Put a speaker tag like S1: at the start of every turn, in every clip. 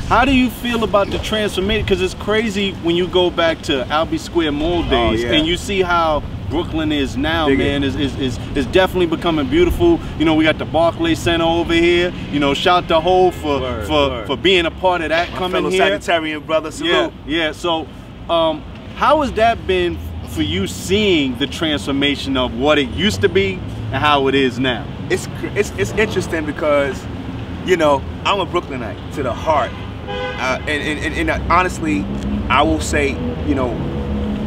S1: How do you feel about the transformation? Because it's crazy when you go back to Albee Square Mall days and you see how Brooklyn is now, man. Is definitely becoming beautiful. You know, we got the Barclays Center over here. You know, shout to Hov for being a part of that. Coming here,
S2: Sagittarian brother, salute.
S1: Yeah. So, how has that been for you, seeing the transformation of what it used to be and how it is now?
S2: It's interesting because, you know, I'm a Brooklynite to the heart, and honestly, I will say, you know,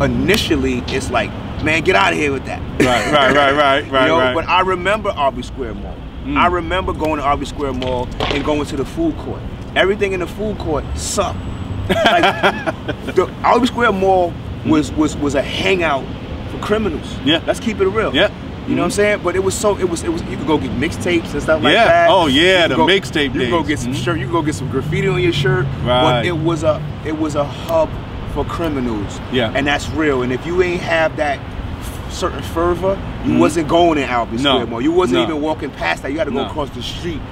S2: initially it's like, man, get out of here with that.
S1: Right.
S2: You know, but I remember Albee Square Mall. I remember going to Albee Square Mall and going to the food court. Everything in the food court sucked. Like, the Albee Square Mall was a hangout for criminals.
S1: Yeah,
S2: let's keep it real.
S1: Yeah,
S2: you know what I'm saying. But it was you could go get mixtapes and stuff like that.
S1: Oh yeah, the mixtape days.
S2: You could go get some shirt. You could go get some graffiti on your shirt.
S1: Right.
S2: But it was a hub for criminals.
S1: Yeah,
S2: and that's real. And if you ain't have that certain fervor, you wasn't going in Albee Square Mall. You wasn't even walking past that. You had to go across the street.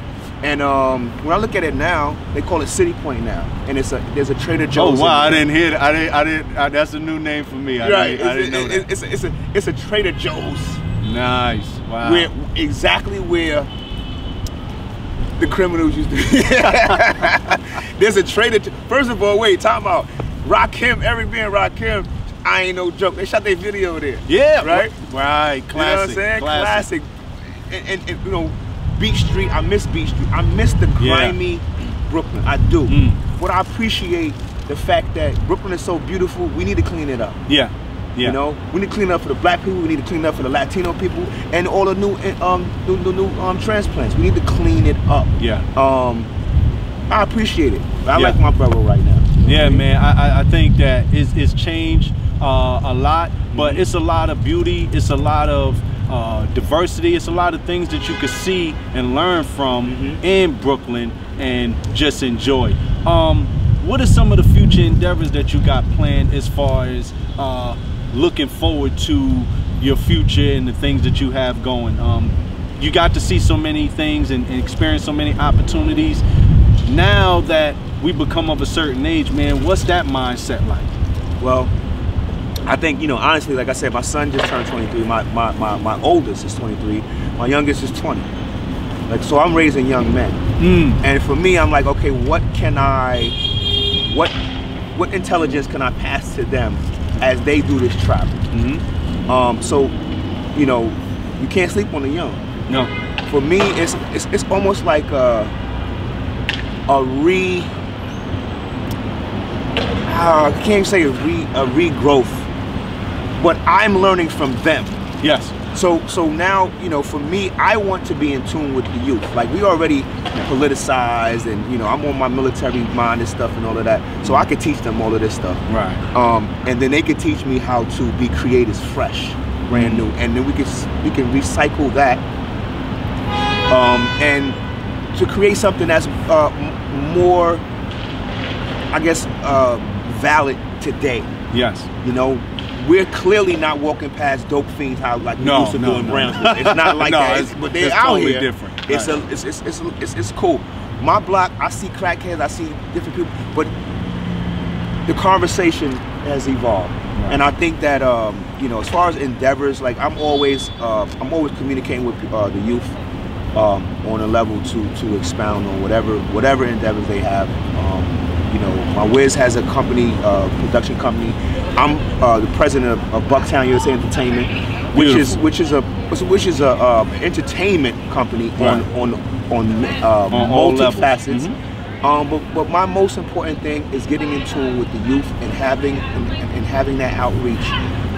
S2: And when I look at it now, they call it City Point now, and there's a Trader Joe's.
S1: Oh wow, I didn't hear that. I didn't. That's a new name for me. I didn't know that.
S2: It's a Trader Joe's.
S1: Nice. Wow.
S2: Exactly where the criminals used to be. There's a Trader. First of all, wait, time out. Rakim, Eric B and Rakim, I ain't no joke. They shot their video there.
S1: Yeah.
S2: Right.
S1: Right. Classic.
S2: You know what I'm saying? Classic. And you know, Beach Street, I miss Beach Street. I miss the grimy Brooklyn. I do. But I appreciate the fact that Brooklyn is so beautiful. We need to clean it up. Yeah. You know, we need to clean it up for the black people. We need to clean it up for the Latino people and all the new transplants. We need to clean it up. Yeah. I appreciate it. I like my brother right now.
S1: Yeah, man. I think that it's changed a lot, but it's a lot of beauty. It's a lot of diversity. It's a lot of things that you could see and learn from in Brooklyn and just enjoy. What are some of the future endeavors that you got planned as far as looking forward to your future and the things that you have going? You got to see so many things and experience so many opportunities. Now that we become of a certain age, man, what's that mindset like?
S2: Well, I think, you know, honestly, like I said, my son just turned 23. My oldest is 23. My youngest is 20. Like, so I'm raising young men. And for me, I'm like, okay, what intelligence can I pass to them as they do this travel? So, you know, you can't sleep on the young. No. For me, it's almost like I can't say a regrowth, but I'm learning from them. Yes. So now, you know, for me, I want to be in tune with the youth. Like, we already politicized, and, you know, I'm on my military mind and stuff and all of that. So I could teach them all of this stuff. Right. And then they could teach me how to be creatives fresh, brand new, and then we can recycle that, and to create something that's more, I guess, valid today. Yes. You know, we're clearly not walking past dope fiends how like we used to do in Brownsville. It's not like that. But they're out totally here. Different. It's cool. My block, I see crackheads, I see different people, but the conversation has evolved. Right. And I think that you know, as far as endeavors, like I'm always communicating with the youth on a level to expound on whatever endeavors they have. You know, my Wiz has a company, production company. I'm the president of Bucktown USA Entertainment, which is a entertainment company on multi-facets. But my most important thing is getting in tune with the youth and having that outreach,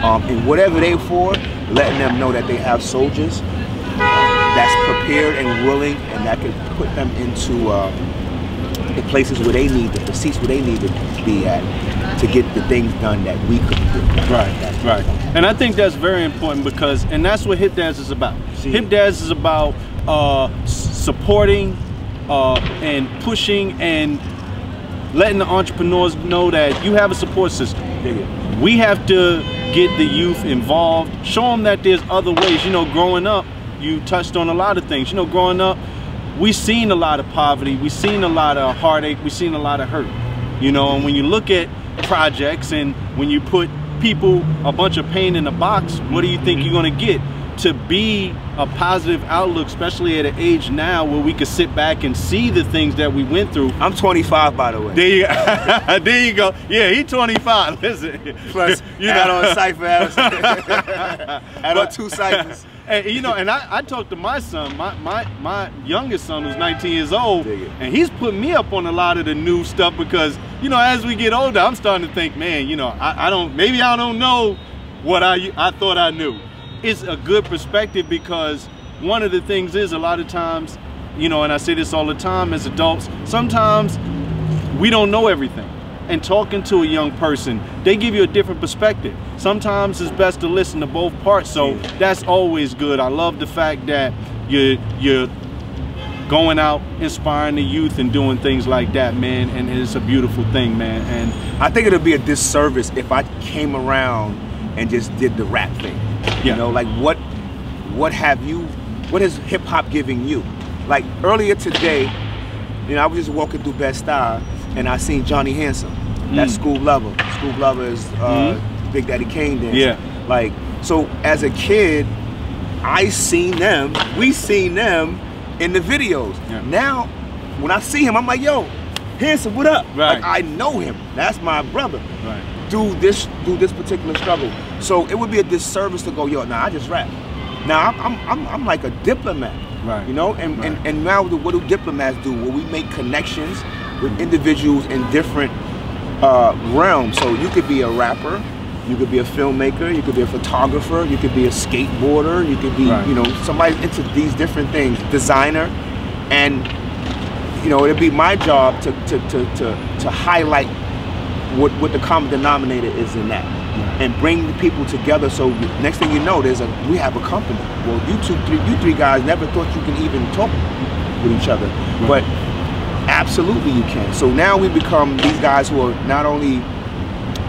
S2: and whatever they for, letting them know that they have soldiers that's prepared and willing, and that can put them into the places where they need, the seats where they need to be at, to get the things done that we couldn't get. Right.
S1: And I think that's very important because, and that's what Hip Dance is about. Hip Dance is about supporting and pushing and letting the entrepreneurs know that you have a support system. We have to get the youth involved, show them that there's other ways. You know, growing up, you touched on a lot of things. You know, growing up, we've seen a lot of poverty, we've seen a lot of heartache, we've seen a lot of hurt, you know. And when you look at projects and when you put people a bunch of pain in a box, what do you think you're going to get? To be a positive outlook, especially at an age now where we could sit back and see the things that we went through.
S2: I'm 25, by the way.
S1: There you go. Yeah, he's 25. Listen,
S2: plus you're not on a cipher. Had on 2 ciphers.
S1: And you know, and I talked to my son, my youngest son, who's 19 years old, and he's put me up on a lot of the new stuff because, you know, as we get older, I'm starting to think, man, you know, maybe I don't know what I thought I knew. It's a good perspective because one of the things is a lot of times, you know, and I say this all the time as adults, sometimes we don't know everything. And talking to a young person, they give you a different perspective. Sometimes it's best to listen to both parts, so that's always good. I love the fact that you're going out, inspiring the youth and doing things like that, man, and it's a beautiful thing, man. And
S2: I think it'll be a disservice if I came around and just did the rap thing. You know, like what is hip hop giving you? Like earlier today, you know, I was just walking through Bed-Stuy and I seen Johnny Handsome. That's School Lover. School Lover is Big Daddy Kane dance.
S1: Yeah.
S2: Like, so as a kid, we seen them in the videos. Yeah. Now, when I see him, I'm like, yo, Handsome, what up?
S1: Right.
S2: Like, I know him. That's my brother.
S1: Right.
S2: Do this particular struggle. So it would be a disservice to go, yo, nah, I just rap. Now I'm like a diplomat. Right. You know, and now what do diplomats do? Well, we make connections with individuals in different realms. So you could be a rapper, you could be a filmmaker, you could be a photographer, you could be a skateboarder, you could be, you know, somebody into these different things, designer, and you know, it'd be my job to highlight what the common denominator is in that, and bring the people together. So next thing you know, we have a company. Well, you three guys never thought you can even talk with each other, but absolutely you can. So now we become these guys who are not only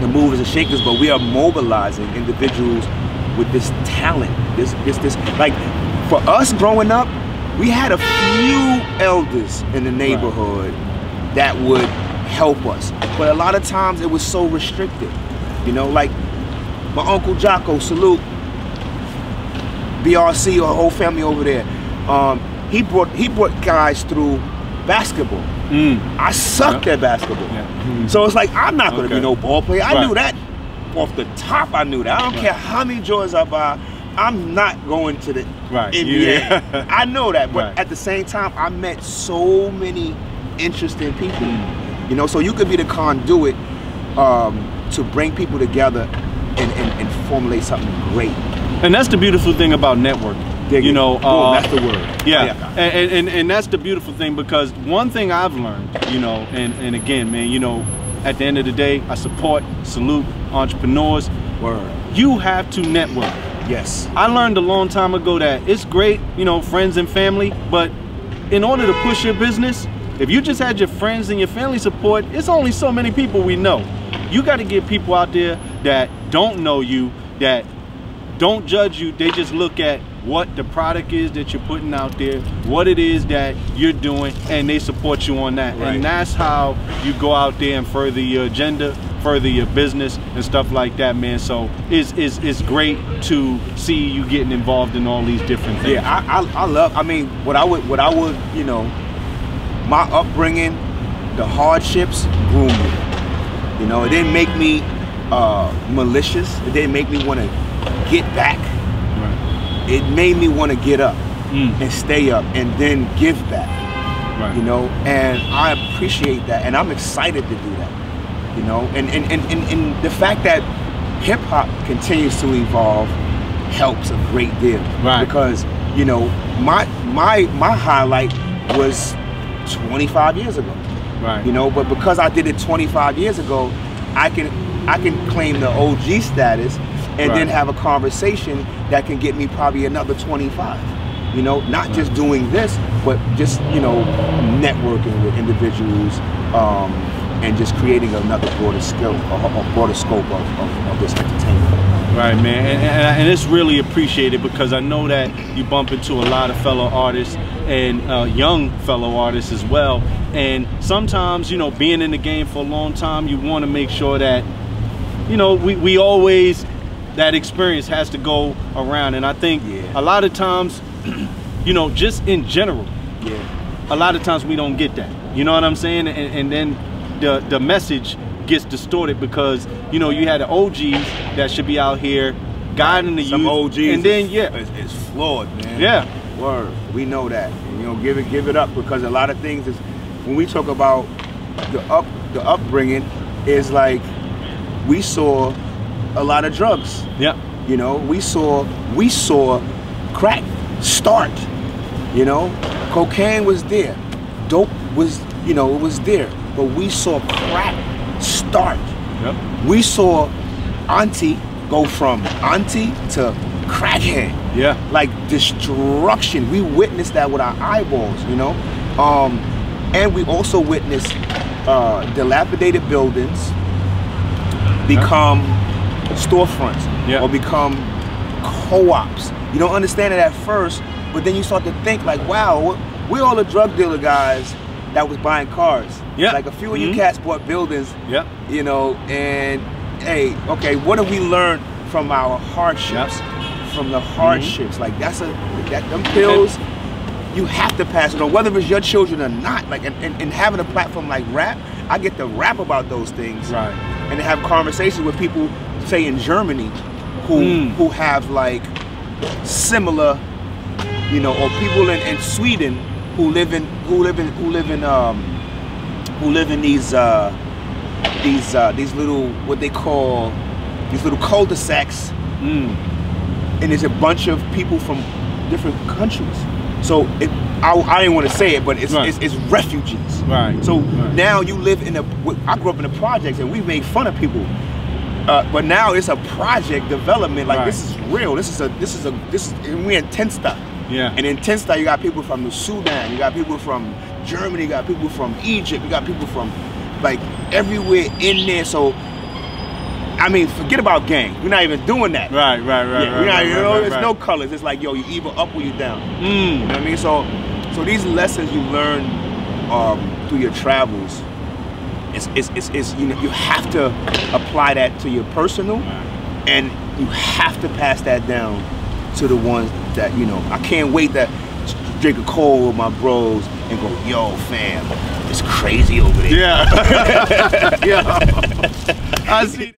S2: the movers and shakers, but we are mobilizing individuals with this talent. This like, for us growing up, we had a few elders in the neighborhood that would help us, but a lot of times it was so restricted. You know, like my Uncle Jocko, salute, BRC, our whole family over there. He brought guys through basketball. I sucked at basketball. So it's like, I'm not gonna be no ball player. I knew that off the top. I knew that. I don't care how many joints I buy, I'm not going to the NBA. I know that, but at the same time, I met so many interesting people. You know, so you could be the conduit to bring people together and formulate something great. And
S1: that's the beautiful thing about networking. You know,
S2: that's the word.
S1: And that's the beautiful thing, because one thing I've learned, you know, and again, man, you know, at the end of the day, I salute entrepreneurs. You have to network.
S2: Yes.
S1: I learned a long time ago that it's great, you know, friends and family, but in order to push your business, if you just had your friends and your family support, it's only so many people we know. You got to get people out there that don't know you, that don't judge you. They just look at what the product is that you're putting out there, what it is that you're doing, and they support you on that. And that's how you go out there and further your agenda, further your business and stuff like that, man. So it's great to see you getting involved in all these different things.
S2: Yeah, I love, I mean, what I would, you know, my upbringing, the hardships groomed me. You know, it didn't make me malicious. It didn't make me want to get back. It made me want to get up and stay up and then give back. You know, and I appreciate that, and I'm excited to do that. You know, and the fact that hip hop continues to evolve helps a great deal. Because, you know, my highlight was 25 years ago. You know, but because I did it 25 years ago, I can claim the OG status and then have a conversation that can get me probably another 25. You know, not just doing this, but just, you know, networking with individuals and just creating another broader skill, a broader scope of this entertainment.
S1: Right, man, and it's really appreciated because I know that you bump into a lot of fellow artists and young fellow artists as well. And sometimes, you know, being in the game for a long time, you want to make sure that, you know, we always, that experience has to go around. And I think a lot of times, you know, just in general, a lot of times we don't get that. You know what I'm saying? And then the message gets distorted because, you know, you had the OGs that should be out here guiding the youth.
S2: Some OGs,
S1: and then
S2: it's flawed, man.
S1: Yeah,
S2: word. We know that. And, you know, give it up, because a lot of things is, when we talk about the upbringing, is like we saw a lot of drugs.
S1: Yeah,
S2: you know, we saw crack start. You know, cocaine was there, dope was, you know, it was there, but we saw crack start.
S1: Yep.
S2: We saw auntie go from auntie to crackhead.
S1: Yeah. Like
S2: destruction. We witnessed that with our eyeballs, you know. And we also witnessed dilapidated buildings become storefronts, or become co-ops. You don't understand it at first, but then you start to think like, wow, we're all the drug dealer guys that was buying cars. Yeah. Like a few of you cats bought buildings. Yeah. You know, and hey, okay, what have we learned from our hardships? From the hardships, like them pills, you have to pass it on, whether it's your children or not. Like, and having a platform like rap, I get to rap about those things, right? And to have conversations with people, say in Germany, who have like similar, you know, or people in Sweden who live in these little, what they call, these little cul-de-sacs, and there's a bunch of people from different countries. So I didn't want to say it, but it's refugees. Right. So now you live in I grew up in the projects, and we made fun of people. But now it's a project development. Like this is real. This is we're in Tensta. Yeah. And in Tensta, you got people from the Sudan, you got people from Germany, you got people from Egypt, you got people from like everywhere in there. So I mean, forget about gang. We're not even doing that. Right. There's no colors. It's like, yo, you either up or you down. You know what I mean? So these lessons you learn through your travels, it's you know, you have to apply that to your personal, and you have to pass that down to the ones that, you know. I can't wait to drink a cold with my bros and go, yo, fam, it's crazy over there. Yeah. Yeah. I see.